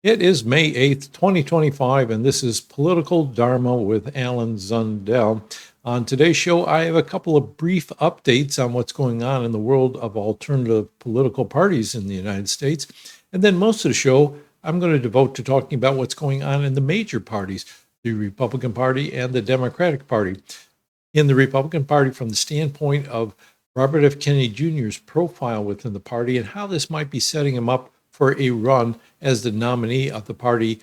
It is May 8th, 2025, and this is Political Dharma with Alan Zundel. On today's show, I have a couple of brief updates on what's going on in the world of alternative political parties in the United States. And then most of the show, I'm going to devote to talking about what's going on in the major parties, the Republican Party and the Democratic Party. In the Republican Party, from the standpoint of Robert F. Kennedy Jr.'s profile within the party and how this might be setting him up for a run as the nominee of the party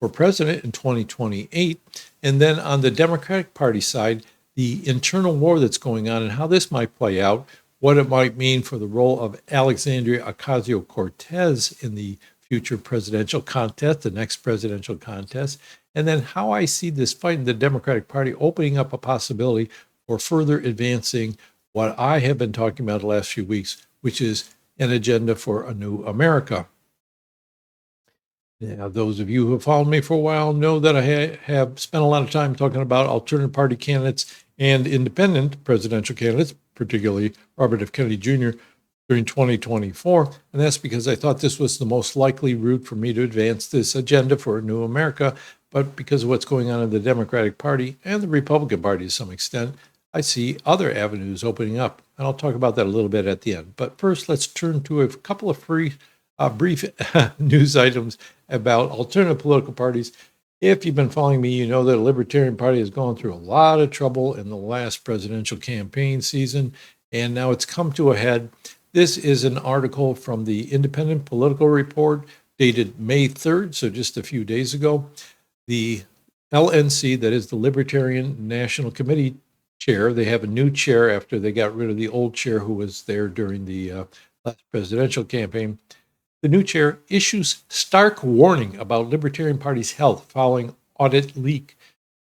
for president in 2028. And then on the Democratic Party side, the internal war that's going on and how this might play out, what it might mean for the role of Alexandria Ocasio-Cortez in the future presidential contest, the next presidential contest, and then how I see this fight in the Democratic Party opening up a possibility for further advancing what I have been talking about the last few weeks, which is an agenda for a new America. Now, those of you who have followed me for a while know that I have spent a lot of time talking about alternative party candidates and independent presidential candidates, particularly Robert F. Kennedy Jr., during 2024. And that's because I thought this was the most likely route for me to advance this agenda for a new America. But because of what's going on in the Democratic Party and the Republican Party to some extent, I see other avenues opening up, and I'll talk about that a little bit at the end. But first, let's turn to a couple of brief news items about alternative political parties. If you've been following me, you know that the Libertarian Party has gone through a lot of trouble in the last presidential campaign season, and now it's come to a head. This is an article from the Independent Political Report dated May 3rd, so just a few days ago. The LNC, that is the Libertarian National Committee chair, they have a new chair after they got rid of the old chair who was there during the last presidential campaign. The new chair issues stark warning about Libertarian Party's health following audit leak.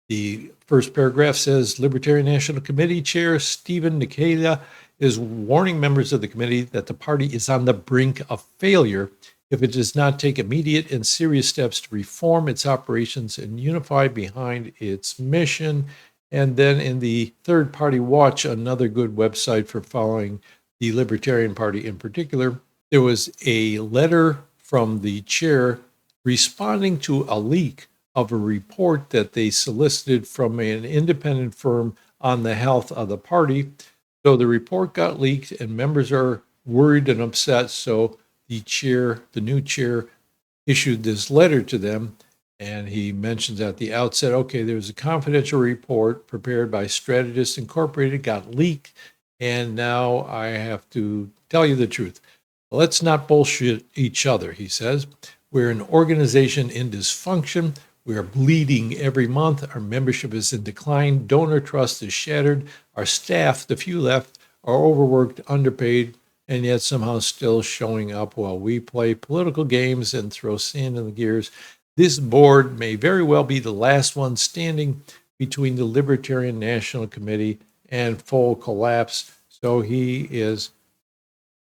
The first paragraph says Libertarian National Committee Chair Stephen Nikela is warning members of the committee that the party is on the brink of failure if it does not take immediate and serious steps to reform its operations and unify behind its mission. And then in the Third Party Watch, another good website for following the Libertarian Party in particular, there was a letter from the chair responding to a leak of a report that they solicited from an independent firm on the health of the party. So the report got leaked and members are worried and upset. So the new chair, issued this letter to them. And he mentions at the outset, okay, there's a confidential report prepared by Strategist Incorporated, got leaked, and now I have to tell you the truth. Let's not bullshit each other, he says. We're an organization in dysfunction. We are bleeding every month. Our membership is in decline. Donor trust is shattered. Our staff, the few left, are overworked, underpaid, and yet somehow still showing up while we play political games and throw sand in the gears. This board may very well be the last one standing between the Libertarian National Committee and full collapse. So he is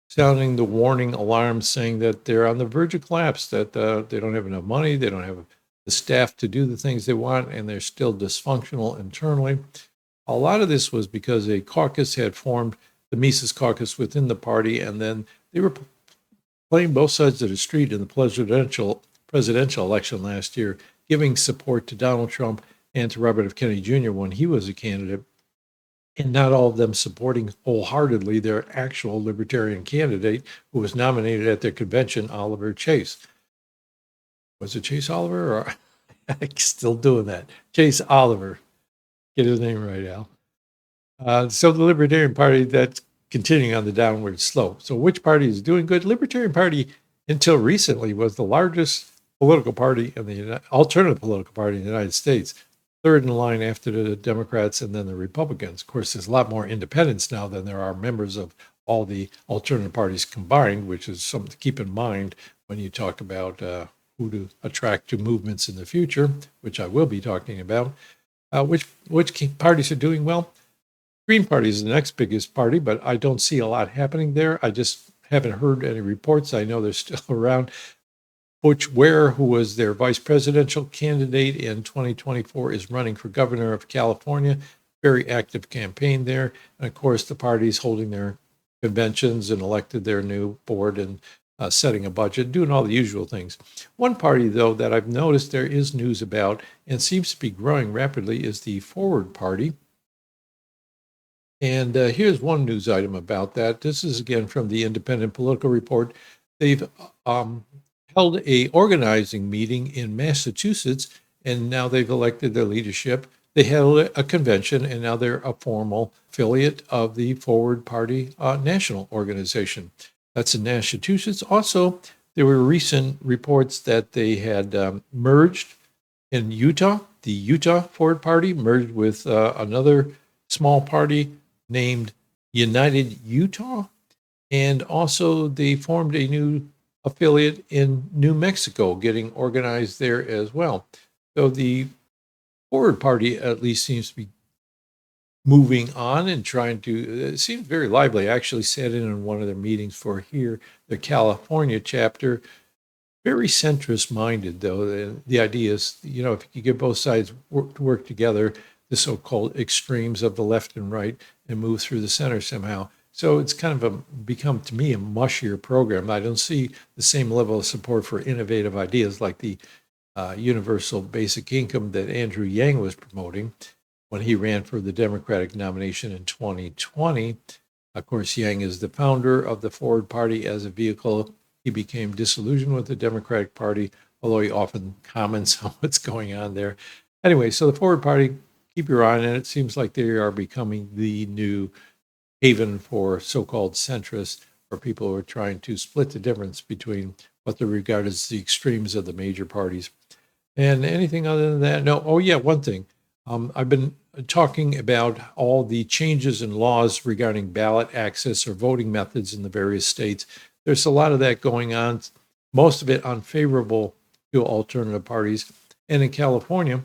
sounding the warning alarm, saying that they're on the verge of collapse, that they don't have enough money, they don't have the staff to do the things they want, and they're still dysfunctional internally. A lot of this was because a caucus had formed, the Mises caucus within the party, and then they were playing both sides of the street in the presidential election last year, giving support to Donald Trump and to Robert F. Kennedy Jr. when he was a candidate, and not all of them supporting wholeheartedly their actual libertarian candidate who was nominated at their convention, Oliver Chase. Was it Chase Oliver? Or I'm still doing that. Chase Oliver. Get his name right, Al. So the Libertarian Party, that's continuing on the downward slope. So which party is doing good? Libertarian Party, until recently, was the largest political party in the alternative political party in the United States, third in line after the Democrats and then the Republicans. Of course, there's a lot more independents now than there are members of all the alternative parties combined, which is something to keep in mind when you talk about who to attract to movements in the future, which I will be talking about. Which parties are doing well? Green Party is the next biggest party, but I don't see a lot happening there. I just haven't heard any reports. I know they're still around. Butch Ware, who was their vice presidential candidate in 2024, is running for governor of California. Very active campaign there. And of course, the party's holding their conventions and elected their new board and setting a budget, doing all the usual things. One party, though, that I've noticed there is news about and seems to be growing rapidly is the Forward Party. And here's one news item about that. This is again from the Independent Political Report. They've held a organizing meeting in Massachusetts, and now they've elected their leadership. They held a convention, and now they're a formal affiliate of the Forward Party national organization. That's in Massachusetts. Also, there were recent reports that they had merged in Utah. The Utah Forward Party merged with another small party named United Utah. And also they formed a new affiliate in New Mexico, getting organized there as well. So the Forward Party at least seems to be moving on and trying to, it seems very lively. I actually sat in on one of their meetings for here, their California chapter. Very centrist minded, though. The idea is, if you could get both sides to work together, the so-called extremes of the left and right, and move through the center somehow. So it's kind of become, to me, a mushier program. I don't see the same level of support for innovative ideas like the universal basic income that Andrew Yang was promoting when he ran for the Democratic nomination in 2020. Of course, Yang is the founder of the Forward Party as a vehicle. He became disillusioned with the Democratic Party, although he often comments on what's going on there. Anyway, so the Forward Party, keep your eye on it. It seems like they are becoming the new haven for so-called centrists, or people who are trying to split the difference between what they regard as the extremes of the major parties. And anything other than that? No. Oh, yeah, one thing. I've been talking about all the changes in laws regarding ballot access or voting methods in the various states. There's a lot of that going on, most of it unfavorable to alternative parties. And in California,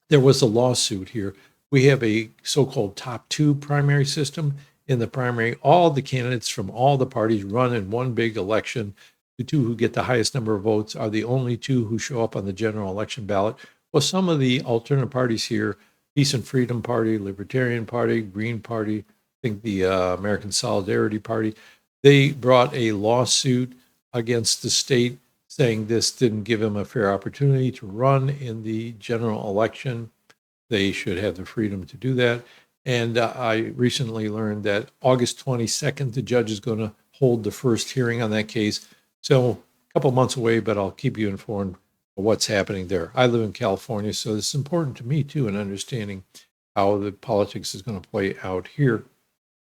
there was a lawsuit here. We have a so-called top two primary system. In the primary, all the candidates from all the parties run in one big election. The two who get the highest number of votes are the only two who show up on the general election ballot. Well, some of the alternative parties here, Peace and Freedom Party, Libertarian Party, Green Party, I think the American Solidarity Party, they brought a lawsuit against the state saying this didn't give them a fair opportunity to run in the general election. They should have the freedom to do that. And I recently learned that August 22nd, the judge is going to hold the first hearing on that case. So a couple months away, but I'll keep you informed of what's happening there. I live in California, so it's important to me, too, in understanding how the politics is going to play out here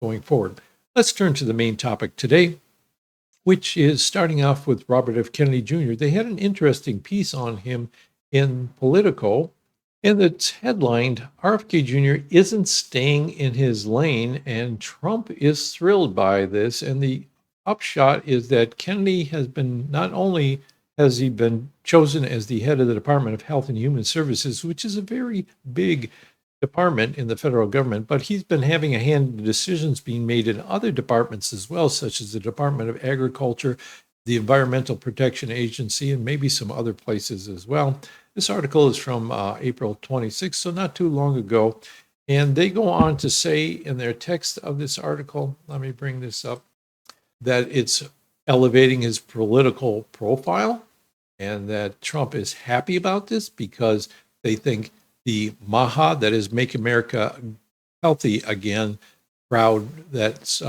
going forward. Let's turn to the main topic today, which is starting off with Robert F. Kennedy Jr. They had an interesting piece on him in Politico, and it's headlined, RFK Jr. isn't staying in his lane, and Trump is thrilled by this. And the upshot is that Kennedy has been, not only has he been chosen as the head of the Department of Health and Human Services, which is a very big department in the federal government, but he's been having a hand in the decisions being made in other departments as well, such as the Department of Agriculture, the Environmental Protection Agency, and maybe some other places as well. This article is from April 26th, so not too long ago. And they go on to say in their text of this article, let me bring this up, that it's elevating his political profile and that Trump is happy about this because they think the MAHA, that is Make America Healthy Again, crowd that's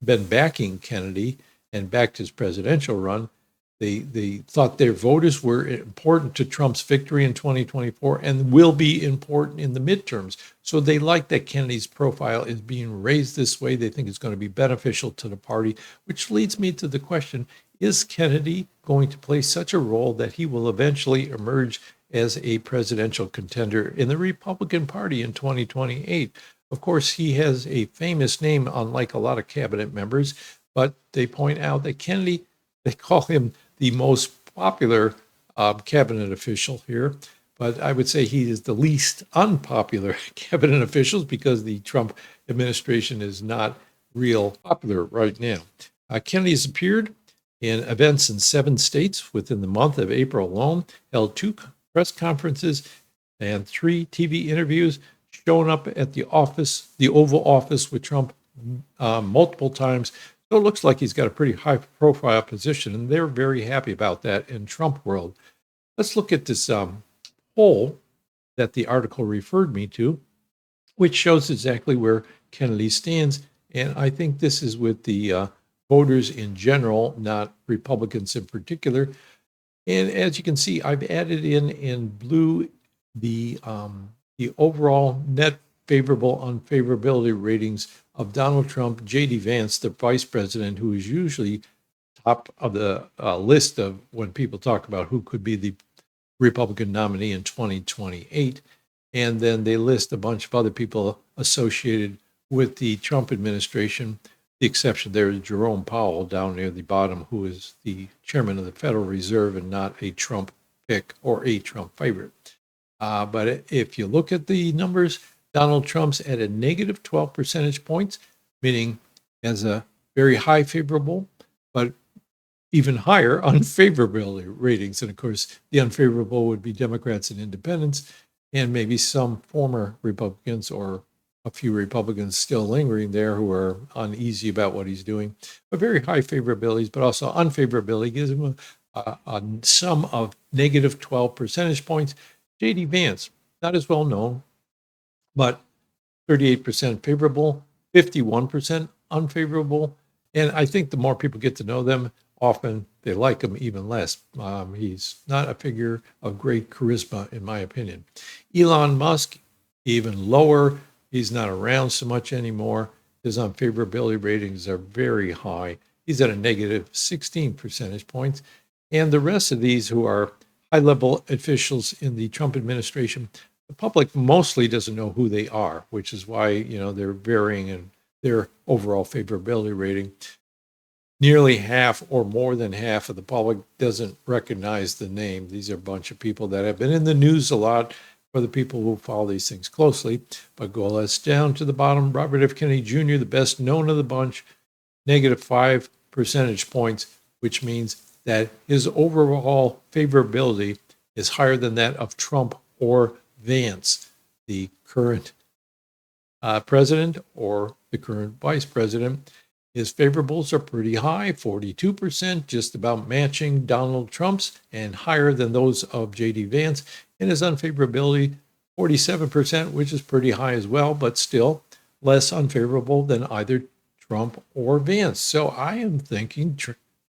been backing Kennedy and backed his presidential run, they thought their voters were important to Trump's victory in 2024 and will be important in the midterms. So they like that Kennedy's profile is being raised this way. They think it's going to be beneficial to the party, which leads me to the question, is Kennedy going to play such a role that he will eventually emerge as a presidential contender in the Republican Party in 2028? Of course, he has a famous name, unlike a lot of cabinet members, but they point out that Kennedy, they call him the most popular cabinet official here, but I would say he is the least unpopular cabinet officials because the Trump administration is not real popular right now. Kennedy has appeared in events in 7 states within the month of April alone, held 2 press conferences and 3 TV interviews, shown up at the office, the Oval Office with Trump multiple times. So it looks like he's got a pretty high profile position, and they're very happy about that in Trump world. Let's look at this poll that the article referred me to, which shows exactly where Kennedy stands. And I think this is with the voters in general, not Republicans in particular. And as you can see, I've added in blue the overall net favorable unfavorability ratings of Donald Trump, J.D. Vance, the vice president, who is usually top of the list of when people talk about who could be the Republican nominee in 2028. And then they list a bunch of other people associated with the Trump administration. The exception there is Jerome Powell down near the bottom, who is the chairman of the Federal Reserve and not a Trump pick or a Trump favorite. But if you look at the numbers, Donald Trump's at a negative 12 percentage points, meaning has a very high favorable, but even higher unfavorability ratings. And of course, the unfavorable would be Democrats and independents, and maybe some former Republicans or a few Republicans still lingering there who are uneasy about what he's doing. But very high favorabilities, but also unfavorability gives him a sum of negative 12 percentage points. J.D. Vance, not as well known, but 38% favorable, 51% unfavorable. And I think the more people get to know them, often they like him even less. He's not a figure of great charisma, in my opinion. Elon Musk, even lower. He's not around so much anymore. His unfavorability ratings are very high. He's at a negative 16 percentage points. And the rest of these who are high-level officials in the Trump administration, the public mostly doesn't know who they are, which is why, they're varying in their overall favorability rating. Nearly half or more than half of the public doesn't recognize the name. These are a bunch of people that have been in the news a lot for the people who follow these things closely. But go less down to the bottom, Robert F. Kennedy Jr., the best known of the bunch, negative 5 percentage points, which means that his overall favorability is higher than that of Trump or Vance, the current president or the current vice president. His favorables are pretty high, 42%, just about matching Donald Trump's and higher than those of J.D. Vance. And his unfavorability, 47%, which is pretty high as well, but still less unfavorable than either Trump or Vance. So I am thinking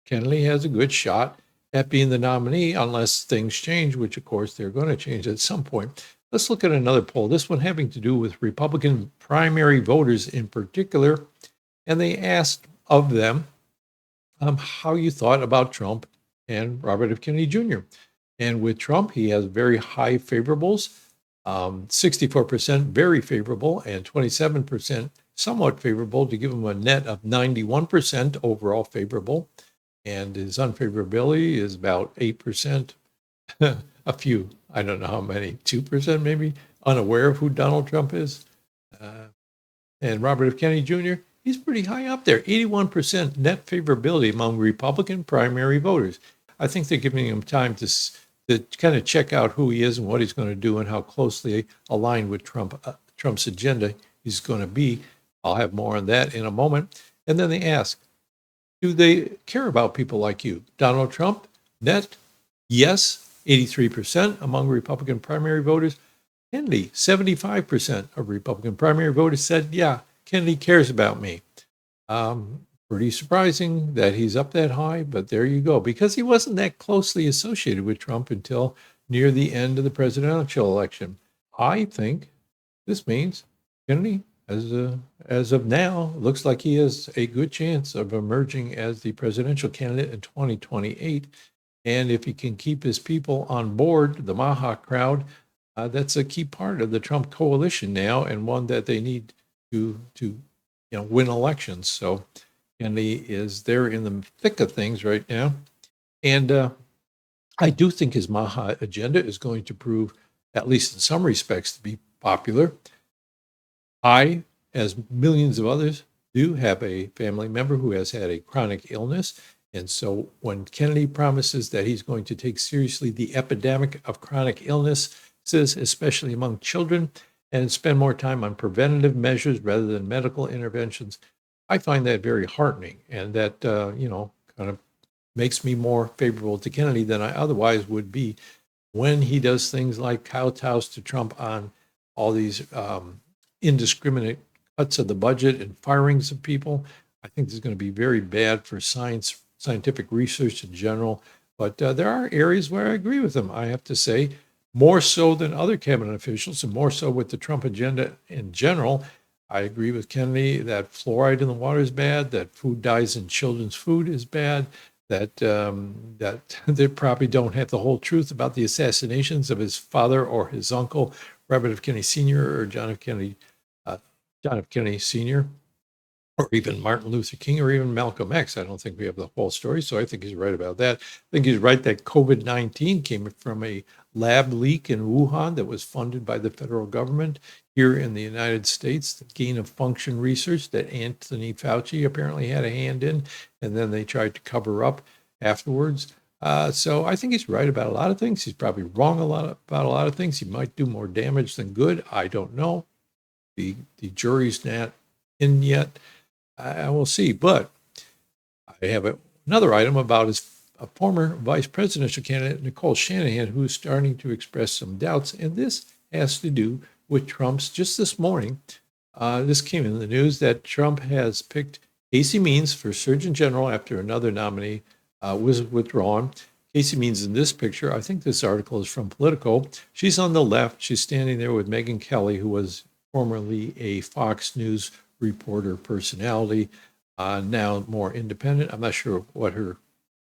Kennedy has a good shot at being the nominee unless things change, which of course they're going to change at some point. Let's look at another poll, this one having to do with Republican primary voters in particular. And they asked of them how you thought about Trump and Robert F. Kennedy Jr. And with Trump, he has very high favorables, 64% very favorable and 27% somewhat favorable, to give him a net of 91% overall favorable. And his unfavorability is about 8%, a few, I don't know how many, 2% maybe, unaware of who Donald Trump is. And Robert F. Kennedy Jr., he's pretty high up there, 81% net favorability among Republican primary voters. I think they're giving him time to kind of check out who he is and what he's going to do and how closely aligned with Trump's agenda he's going to be. I'll have more on that in a moment. And then they ask, do they care about people like you? Donald Trump, net, yes, 83% among Republican primary voters. Kennedy, 75% of Republican primary voters said, yeah, Kennedy cares about me. Pretty surprising that he's up that high, but there you go, because he wasn't that closely associated with Trump until near the end of the presidential election. I think this means Kennedy, as of now, looks like he has a good chance of emerging as the presidential candidate in 2028. And if he can keep his people on board, the MAHA crowd, that's a key part of the Trump coalition now, and one that they need to win elections. So Kennedy is there in the thick of things right now. And I do think his MAHA agenda is going to prove, at least in some respects, to be popular. I, as millions of others, do have a family member who has had a chronic illness. And so when Kennedy promises that he's going to take seriously the epidemic of chronic illnesses, especially among children, and spend more time on preventative measures rather than medical interventions, I find that very heartening, and that, kind of makes me more favorable to Kennedy than I otherwise would be when he does things like kowtows to Trump on all these indiscriminate cuts of the budget and firings of people. I think this is going to be very bad for scientific research in general. But there are areas where I agree with him, I have to say, more so than other cabinet officials and more so with the Trump agenda in general. I agree with Kennedy that fluoride in the water is bad, that food dyes in children's food is bad, that they probably don't have the whole truth about the assassinations of his father or his uncle, Robert F. Kennedy Sr. or John F. Kennedy Sr., or even Martin Luther King or even Malcolm X. I don't think we have the whole story, so I think he's right about that. I think he's right that COVID-19 came from a lab leak in Wuhan that was funded by the federal government here in the United States, the gain of function research that Anthony Fauci apparently had a hand in, and then they tried to cover up afterwards. So I think he's right about a lot of things. He's probably wrong about a lot of things. He might do more damage than good. I don't know. The jury's not in yet. I will see. But I have another item about his former vice presidential candidate, Nicole Shanahan, who's starting to express some doubts. And this has to do with Trump's, just this morning, this came in the news that Trump has picked Casey Means for Surgeon General after another nominee was withdrawn. Casey Means in this picture, I think this article is from Politico. She's on the left. She's standing there with Megyn Kelly, who was formerly a Fox News reporter personality, now more independent. I'm not sure what her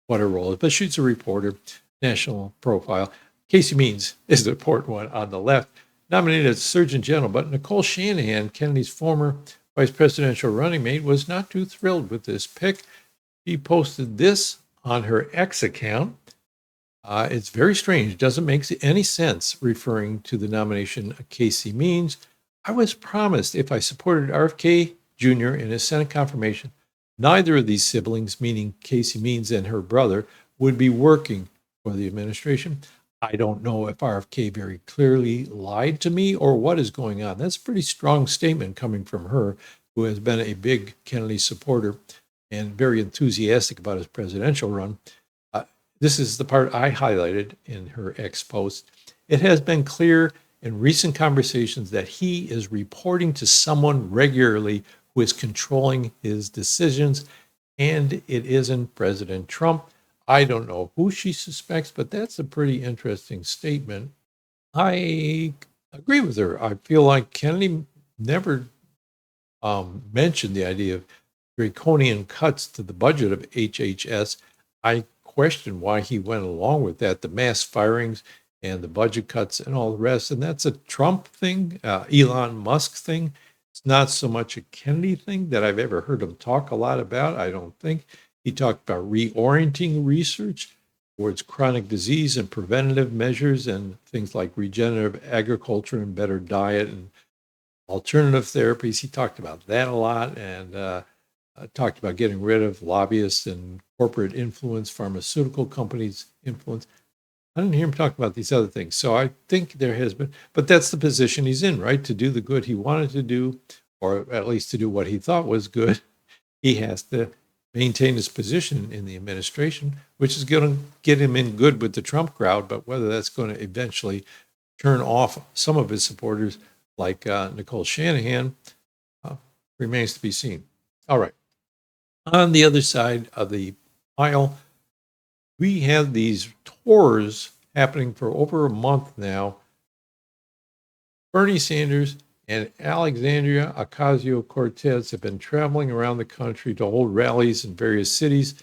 role is, but she's a reporter, national profile. Casey Means is the important one on the left, nominated as Surgeon General. But Nicole Shanahan, Kennedy's former vice presidential running mate, was not too thrilled with this pick. She posted this on her X account. It's very strange. It doesn't make any sense referring to the nomination of Casey Means. I was promised if I supported RFK Jr. in his Senate confirmation, neither of these siblings, meaning Casey Means and her brother, would be working for the administration. I don't know if RFK very clearly lied to me or what is going on. That's a pretty strong statement coming from her, who has been a big Kennedy supporter and very enthusiastic about his presidential run. This is the part I highlighted in her X post. It has been clear in recent conversations that he is reporting to someone regularly who is controlling his decisions, and it isn't President Trump. I don't know who she suspects, but that's a pretty interesting statement. I agree with her. I feel like Kennedy never mentioned the idea of draconian cuts to the budget of HHS. I question why he went along with that, the mass firings and the budget cuts and all the rest. And that's a Trump thing, Elon Musk thing. It's not so much a Kennedy thing that I've ever heard him talk a lot about, I don't think. He talked about reorienting research towards chronic disease and preventative measures and things like regenerative agriculture and better diet and alternative therapies. He talked about that a lot, and talked about getting rid of lobbyists and corporate influence, pharmaceutical companies' influence. I didn't hear him talk about these other things. So I think there has been, but that's the position he's in, right? To do the good he wanted to do, or at least to do what he thought was good, he has to maintain his position in the administration, which is going to get him in good with the Trump crowd. But whether that's going to eventually turn off some of his supporters, like Nicole Shanahan, remains to be seen. All right. On the other side of the aisle, we have these tours happening for over a month now. Bernie Sanders and Alexandria Ocasio-Cortez have been traveling around the country to hold rallies in various cities.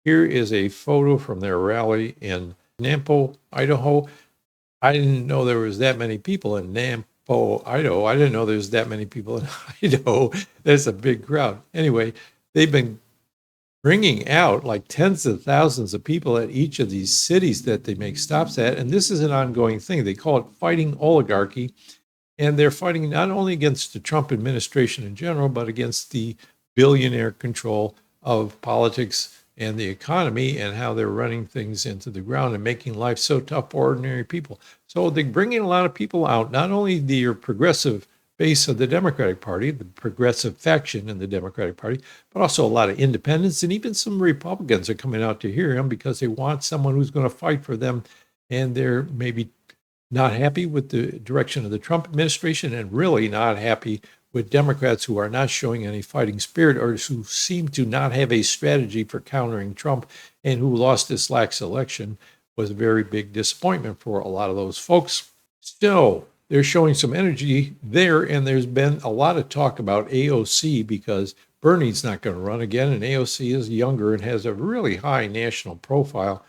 Here is a photo from their rally in Nampo, Idaho. I didn't know there was that many people in Nampo, Idaho. I didn't know there was that many people in Idaho. That's a big crowd. Anyway, they've been bringing out like tens of thousands of people at each of these cities that they make stops at. And this is an ongoing thing. They call it fighting oligarchy. And they're fighting not only against the Trump administration in general, but against the billionaire control of politics and the economy and how they're running things into the ground and making life so tough for ordinary people. So they're bringing a lot of people out, not only the progressive base of the Democratic Party, the progressive faction in the Democratic Party, but also a lot of independents and even some Republicans are coming out to hear him because they want someone who's going to fight for them. And they're maybe not happy with the direction of the Trump administration and really not happy with Democrats who are not showing any fighting spirit or who seem to not have a strategy for countering Trump and who lost this last election was a very big disappointment for a lot of those folks. So they're showing some energy there, and there's been a lot of talk about AOC because Bernie's not going to run again, and AOC is younger and has a really high national profile.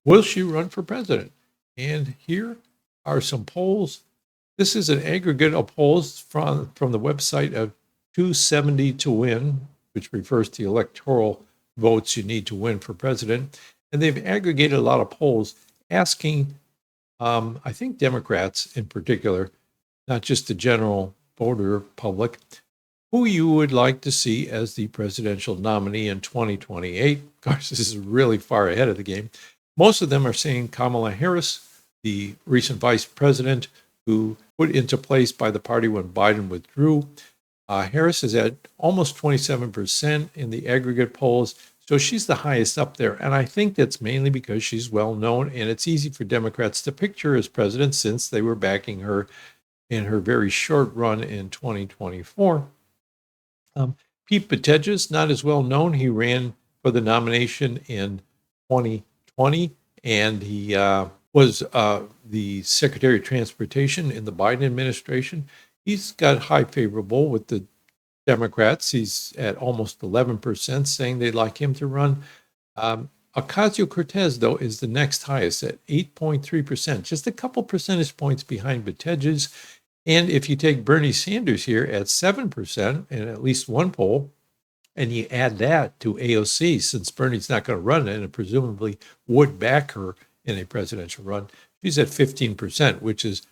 Will she run for president? And here are some polls. This is an aggregate of polls from the website of 270 to win, which refers to electoral votes you need to win for president. And they've aggregated a lot of polls asking, I think Democrats in particular, not just the general voter public, who you would like to see as the presidential nominee in 2028. Of course, this is really far ahead of the game. Most of them are saying Kamala Harris, the recent vice president who put into place by the party when Biden withdrew. Harris is at almost 27% in the aggregate polls. So she's the highest up there. And I think that's mainly because she's well known and it's easy for Democrats to picture as president since they were backing her in her very short run in 2024. Pete Buttigieg, not as well known. He ran for the nomination in 2020 and he was the Secretary of Transportation in the Biden administration. He's got high favorable with the Democrats. He's at almost 11%, saying they'd like him to run. Ocasio-Cortez, though, is the next highest at 8.3%, just a couple percentage points behind Buttigieg. And if you take Bernie Sanders here at 7% in at least one poll, and you add that to AOC, since Bernie's not going to run it and presumably would back her in a presidential run, she's at 15%, which is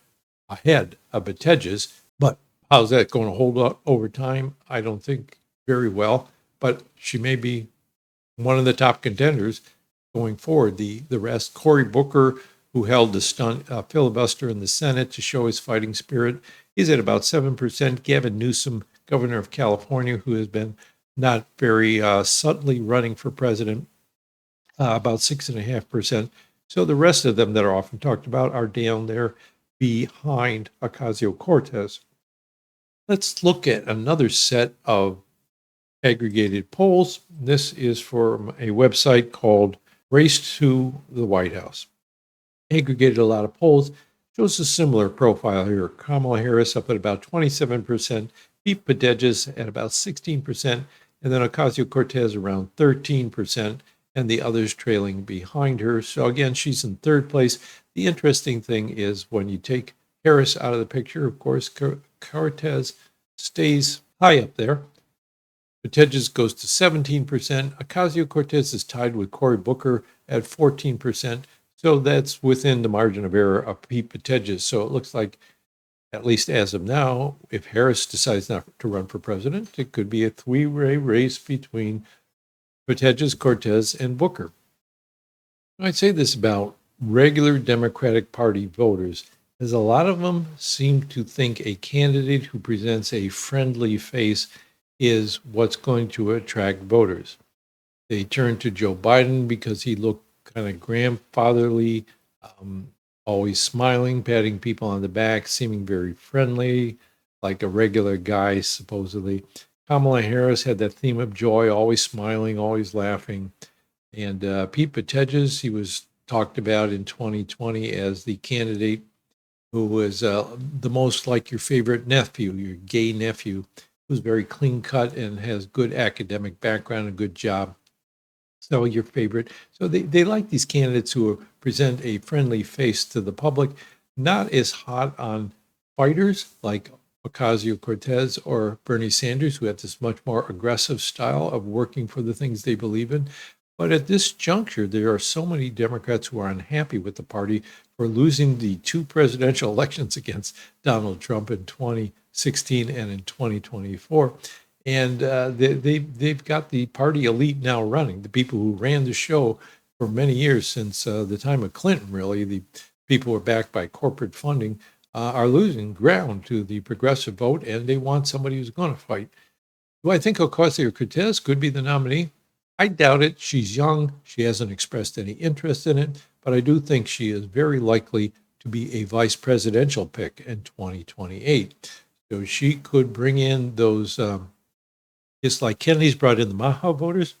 ahead of Buttigieg. But how's that going to hold up over time? I don't think very well, but she may be one of the top contenders going forward. The rest, Cory Booker, who held the filibuster in the Senate to show his fighting spirit, is at about 7%. Gavin Newsom, governor of California, who has been not very subtly running for president, about 6.5%. So the rest of them that are often talked about are down there behind Ocasio-Cortez. Let's look at another set of aggregated polls. This is from a website called Race to the White House. Aggregated a lot of polls, shows a similar profile here. Kamala Harris up at about 27%, Pete Buttigieg at about 16%, and then Ocasio-Cortez around 13%, and the others trailing behind her. So again, she's in third place. The interesting thing is when you take Harris out of the picture, of course, Cortez stays high up there. Buttigieg goes to 17%. Ocasio-Cortez is tied with Cory Booker at 14%. So that's within the margin of error of Pete Buttigieg. So it looks like, at least as of now, if Harris decides not to run for president, it could be a three-way race between Buttigieg, Cortez, and Booker. I'd say this about regular Democratic Party voters, as a lot of them seem to think a candidate who presents a friendly face is what's going to attract voters. They turn to Joe Biden because he looked kind of grandfatherly, always smiling, patting people on the back, seeming very friendly, like a regular guy, supposedly. Kamala Harris had that theme of joy, always smiling, always laughing. And Pete Buttigieg, he was talked about in 2020 as the candidate who was the most like your favorite nephew, your gay nephew, who's very clean cut and has good academic background and good job. So your favorite. So they like these candidates who present a friendly face to the public, not as hot on fighters like Ocasio-Cortez or Bernie Sanders, who have this much more aggressive style of working for the things they believe in. But at this juncture, there are so many Democrats who are unhappy with the party for losing the two presidential elections against Donald Trump in 2016 and in 2024. And they've got the party elite now running, the people who ran the show for many years since the time of Clinton, really. The people were backed by corporate funding. are losing ground to the progressive vote, and they want somebody who's going to fight. Do I think Ocasio-Cortez could be the nominee? I doubt it. She's young. She hasn't expressed any interest in it, but I do think she is very likely to be a vice presidential pick in 2028. So she could bring in those, just like Kennedy's brought in the MAHA voters,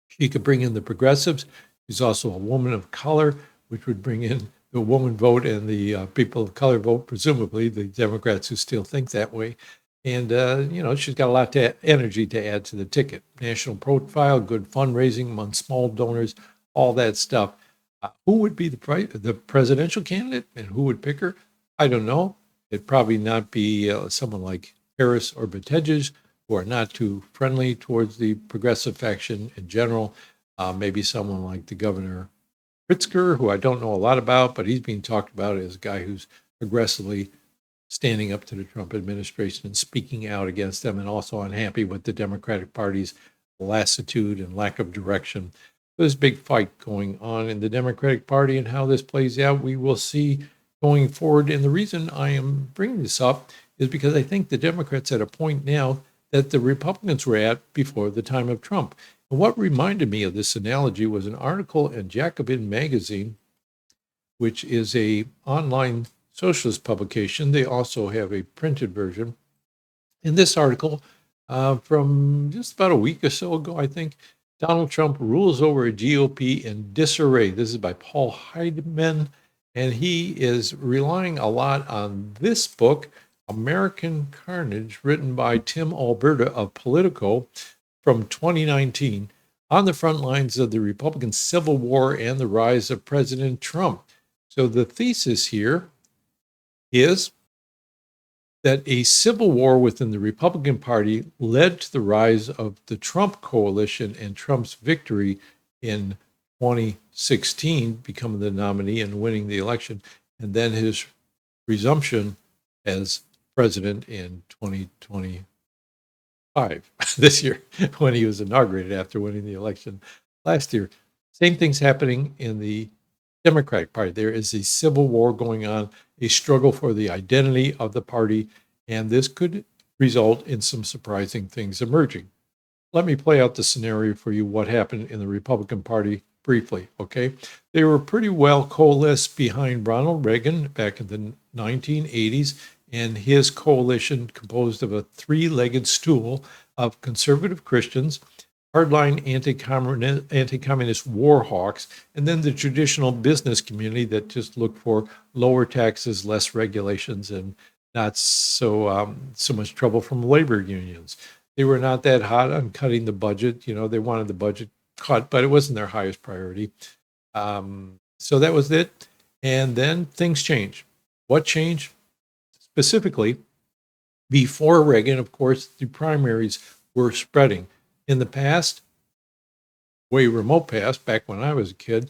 she could bring in the progressives. She's also a woman of color, which would bring in the woman vote and the people of color vote, presumably the Democrats who still think that way. And, she's got a lot of energy to add to the ticket. National profile, good fundraising among small donors, all that stuff. Who would be the presidential candidate and who would pick her? I don't know. It'd probably not be someone like Harris or Buttigieg, who are not too friendly towards the progressive faction in general. Maybe someone like the Governor Pritzker, who I don't know a lot about, but he's being talked about as a guy who's aggressively standing up to the Trump administration and speaking out against them, and also unhappy with the Democratic Party's lassitude and lack of direction. There's a big fight going on in the Democratic Party, and how this plays out, we will see going forward. And the reason I am bringing this up is because I think the Democrats are at a point now that the Republicans were at before the time of Trump. And what reminded me of this analogy was an article in Jacobin magazine, which is a online socialist publication. They also have a printed version. In this article, from just about a week or so ago, I think, Donald Trump rules over a GOP in disarray. This is by Paul Heidemann, and he is relying a lot on this book, American Carnage, written by Tim Alberta of Politico from 2019, on the front lines of the Republican Civil War and the rise of President Trump. So the thesis here is that a civil war within the Republican Party led to the rise of the Trump coalition and Trump's victory in 2016, becoming the nominee and winning the election, and then his resumption as president in 2025, this year, when he was inaugurated after winning the election last year. Same thing's happening in the Democratic Party. There is a civil war going on, a struggle for the identity of the party, and this could result in some surprising things emerging. Let me play out the scenario for you, what happened in the Republican Party briefly, okay? They were pretty well coalesced behind Ronald Reagan back in the 1980s, and his coalition composed of a three-legged stool of conservative Christians, hardline anti-communist war hawks, and then the traditional business community that just looked for lower taxes, less regulations, and not so much trouble from labor unions. They were not that hot on cutting the budget. They wanted the budget cut, but it wasn't their highest priority. So that was it. And then things changed. What changed? Specifically, before Reagan, of course, the primaries were spreading. In the past, way remote past, back when I was a kid,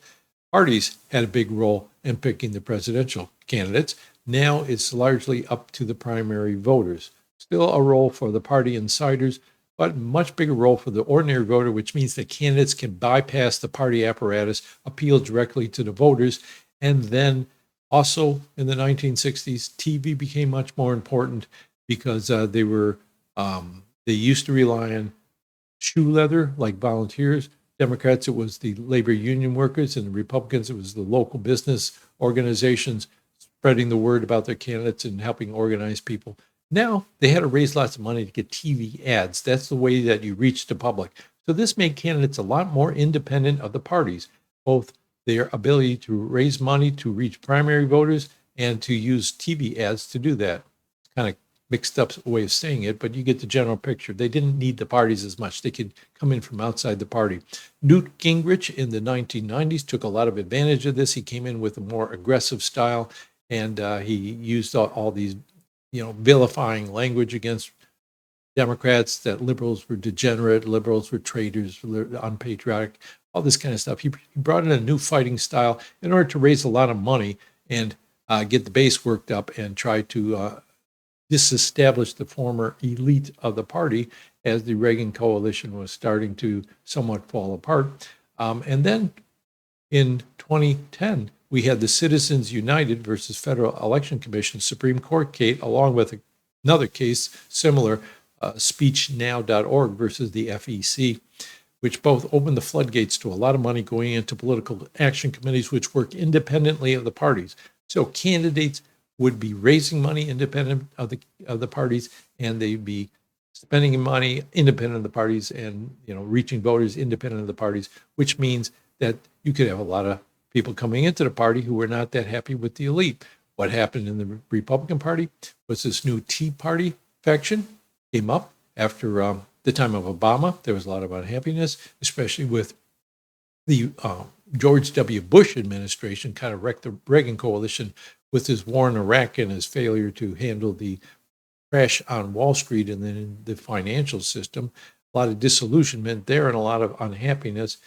parties had a big role in picking the presidential candidates. Now it's largely up to the primary voters. Still a role for the party insiders, but much bigger role for the ordinary voter, which means that candidates can bypass the party apparatus, appeal directly to the voters. And then also in the 1960s, TV became much more important because they used to rely on shoe leather, like volunteers. Democrats, it was the labor union workers, and the Republicans, it was the local business organizations spreading the word about their candidates and helping organize people. Now they had to raise lots of money to get TV ads. That's the way that you reach the public. So this made candidates a lot more independent of the parties, both their ability to raise money to reach primary voters and to use TV ads to do that. It's kind of mixed up way of saying it, but you get the general picture. They didn't need the parties as much. They could come in from outside the party. Newt Gingrich in the 1990s took a lot of advantage of this. He came in with a more aggressive style, and he used all these, vilifying language against Democrats, that liberals were degenerate, liberals were traitors, unpatriotic, all this kind of stuff. He brought in a new fighting style in order to raise a lot of money and get the base worked up and try to disestablish the former elite of the party as the Reagan coalition was starting to somewhat fall apart. And then in 2010, we had the Citizens United versus Federal Election Commission Supreme Court case, along with another case similar, speechnow.org versus the FEC, which both opened the floodgates to a lot of money going into political action committees, which work independently of the parties. So candidates would be raising money independent of the parties, and they'd be spending money independent of the parties, and reaching voters independent of the parties, which means that you could have a lot of people coming into the party who were not that happy with the elite. What happened in the Republican Party was this new Tea Party faction came up after the time of Obama. There was a lot of unhappiness, especially with the George W. Bush administration kind of wrecked the Reagan coalition with his war in Iraq and his failure to handle the crash on Wall Street and then in the financial system. A lot of disillusionment there and a lot of unhappiness.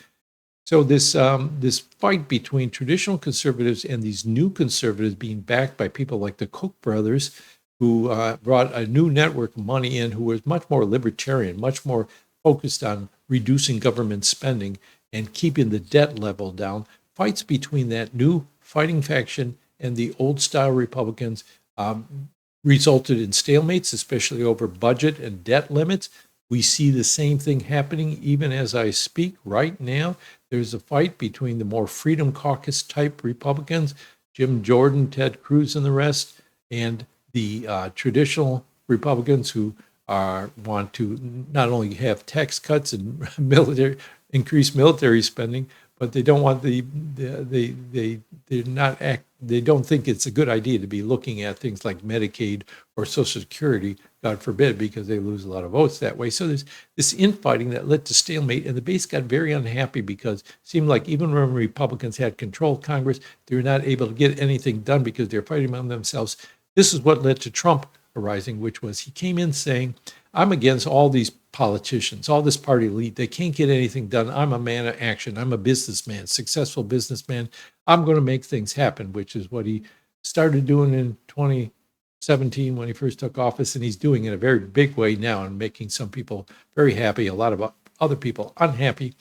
So this fight between traditional conservatives and these new conservatives being backed by people like the Koch brothers, who brought a new network of money in, who was much more libertarian, much more focused on reducing government spending and keeping the debt level down. Fights between that new fighting faction and the old style Republicans resulted in stalemates, especially over budget and debt limits. We see the same thing happening even as I speak right now. There's a fight between the more Freedom Caucus type Republicans, Jim Jordan, Ted Cruz, and the rest, and the traditional Republicans who want to not only have tax cuts and increased military spending, but they don't want they don't think it's a good idea to be looking at things like Medicaid or Social Security, God forbid, because they lose a lot of votes that way. So there's this infighting that led to stalemate, and the base got very unhappy because it seemed like even when Republicans had control of Congress, they were not able to get anything done because they're fighting among themselves. This is what led to Trump arising, which was he came in saying, I'm against all these politicians, all this party elite. They can't get anything done. I'm a man of action. I'm a businessman, successful businessman. I'm going to make things happen, which is what he started doing in 2017 when he first took office. And he's doing it in a very big way now and making some people very happy, a lot of other people unhappy.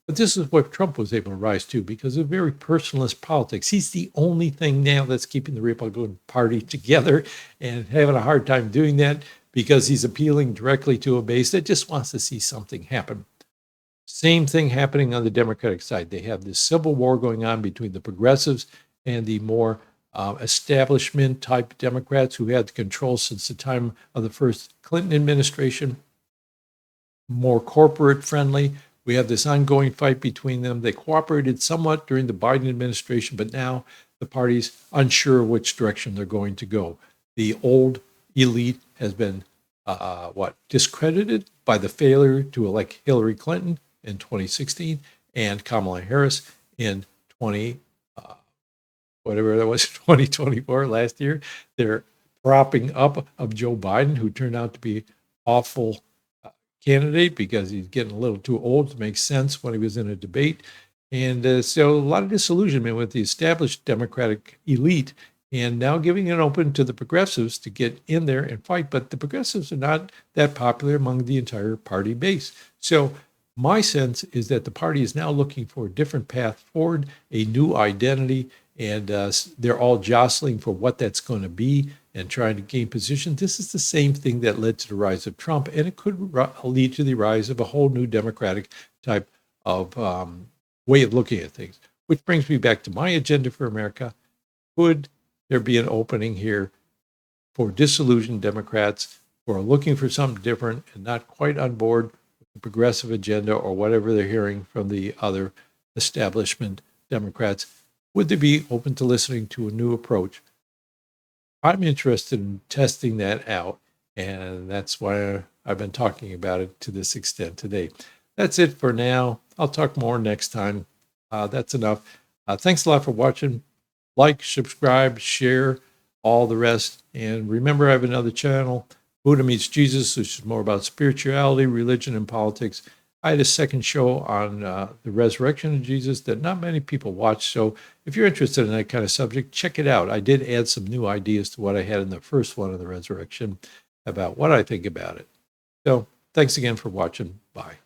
But this is what Trump was able to rise to because of very personalist politics. He's the only thing now that's keeping the Republican Party together and having a hard time doing that because he's appealing directly to a base that just wants to see something happen. Same thing happening on the Democratic side. They have this civil war going on between the progressives and the more establishment type Democrats who had control since the time of the first Clinton administration, more corporate friendly. We have this ongoing fight between them. They cooperated somewhat during the Biden administration, but now the party's unsure which direction they're going to go. The old elite has been discredited by the failure to elect Hillary Clinton in 2016 and Kamala Harris in 2024 last year. They're propping up of Joe Biden, who turned out to be awful candidate because he's getting a little too old to make sense when he was in a debate. And so a lot of disillusionment with the established Democratic elite and now giving it open to the progressives to get in there and fight. But the progressives are not that popular among the entire party base. So my sense is that the party is now looking for a different path forward, a new identity, and they're all jostling for what that's going to be and trying to gain position. This is the same thing that led to the rise of Trump, and it could lead to the rise of a whole new Democratic type of way of looking at things, which brings me back to my agenda for America. Could there be an opening here for disillusioned Democrats who are looking for something different and not quite on board with the progressive agenda or whatever they're hearing from the other establishment Democrats? Would they be open to listening to a new approach? I'm interested in testing that out, and that's why I've been talking about it to this extent today. That's it for now. I'll talk more next time. That's enough. Thanks a lot for watching. Like, subscribe, share, all the rest. And remember, I have another channel, Buddha Meets Jesus, which is more about spirituality, religion, and politics. I had a second show on the resurrection of Jesus that not many people watch. So if you're interested in that kind of subject, check it out. I did add some new ideas to what I had in the first one of the resurrection about what I think about it. So thanks again for watching. Bye.